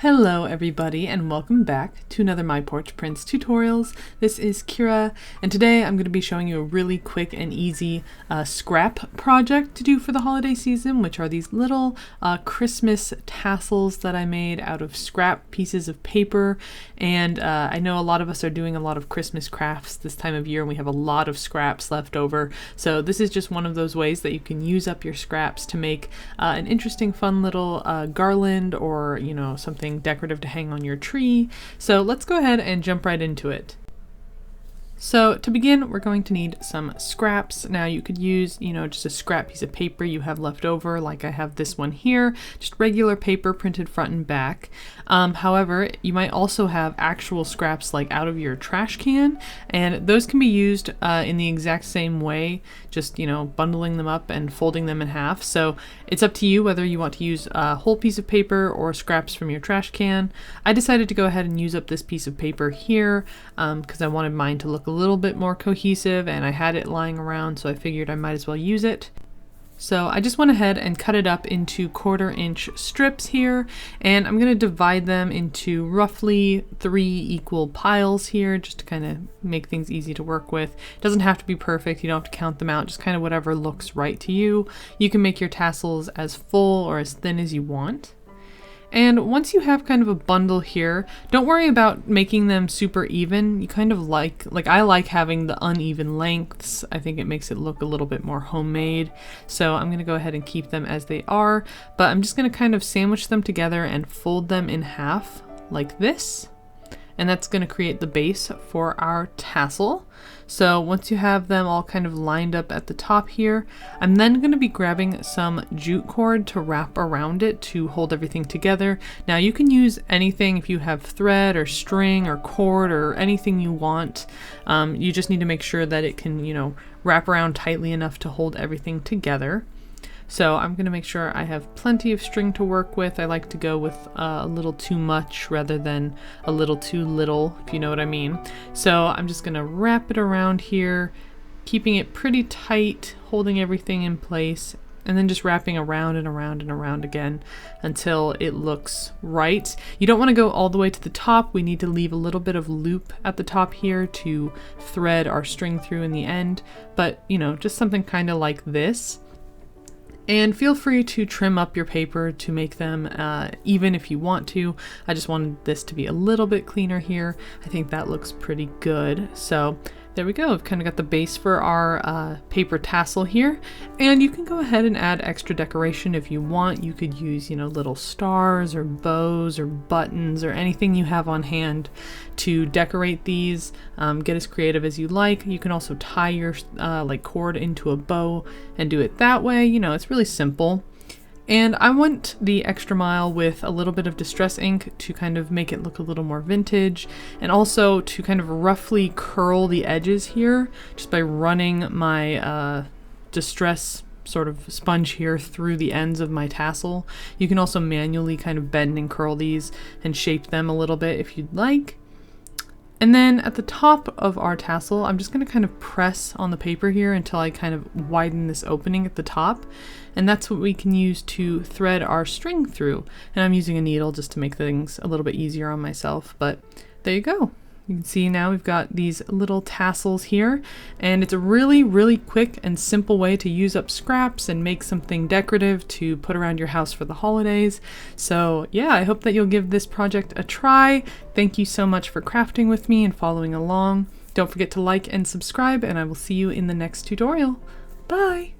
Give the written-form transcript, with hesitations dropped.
Hello everybody and welcome back to another My Porch Prints tutorials. This is Kyra and today I'm going to be showing you a really quick and easy scrap project to do for the holiday season, which are these little Christmas tassels that I made out of scrap pieces of paper. And I know a lot of us are doing a lot of Christmas crafts this time of year and we have a lot of scraps left over. So this is just one of those ways that you can use up your scraps to make an interesting fun little garland or something decorative to hang on your tree. So let's go ahead and jump right into it. So to begin, we're going to need some scraps. Now you could use, just a scrap piece of paper you have left over, like I have this one here, just regular paper printed front and back. However, you might also have actual scraps like out of your trash can, and those can be used in the exact same way, just, bundling them up and folding them in half. So it's up to you whether you want to use a whole piece of paper or scraps from your trash can. I decided to go ahead and use up this piece of paper here because I wanted mine to look a little bit more cohesive and I had it lying around, so I figured I might as well use it. So I just went ahead and cut it up into 1/4 inch strips here, and I'm going to divide them into roughly 3 equal piles here just to kind of make things easy to work with. It doesn't have to be perfect, you don't have to count them out, just kind of whatever looks right to you. You can make your tassels as full or as thin as you want. And once you have kind of a bundle here, don't worry about making them super even. You kind of like I like having the uneven lengths. I think it makes it look a little bit more homemade. So I'm gonna go ahead and keep them as they are, but I'm just gonna kind of sandwich them together and fold them in half like this. And that's going to create the base for our tassel. So once you have them all kind of lined up at the top here, I'm then going to be grabbing some jute cord to wrap around it to hold everything together. Now you can use anything if you have thread or string or cord or anything you want. You just need to make sure that it can, wrap around tightly enough to hold everything together. So I'm going to make sure I have plenty of string to work with. I like to go with a little too much rather than a little too little, if you know what I mean. So I'm just going to wrap it around here, keeping it pretty tight, holding everything in place, and then just wrapping around and around and around again until it looks right. You don't want to go all the way to the top. We need to leave a little bit of loop at the top here to thread our string through in the end, but just something kind of like this. And feel free to trim up your paper to make them even if you want to. I just wanted this to be a little bit cleaner here. I think that looks pretty good. So there we go. We've kind of got the base for our paper tassel here. And you can go ahead and add extra decoration if you want. You could use, little stars or bows or buttons or anything you have on hand to decorate these. Get as creative as you like. You can also tie your cord into a bow and do it that way. It's really simple. And I went the extra mile with a little bit of distress ink to kind of make it look a little more vintage, and also to kind of roughly curl the edges here just by running my distress sort of sponge here through the ends of my tassel. You can also manually kind of bend and curl these and shape them a little bit if you'd like. And then at the top of our tassel, I'm just going to kind of press on the paper here until I kind of widen this opening at the top. And that's what we can use to thread our string through. And I'm using a needle just to make things a little bit easier on myself, but there you go. You can see now we've got these little tassels here, and it's a really, really quick and simple way to use up scraps and make something decorative to put around your house for the holidays. So yeah, I hope that you'll give this project a try. Thank you so much for crafting with me and following along. Don't forget to like and subscribe, and I will see you in the next tutorial. Bye!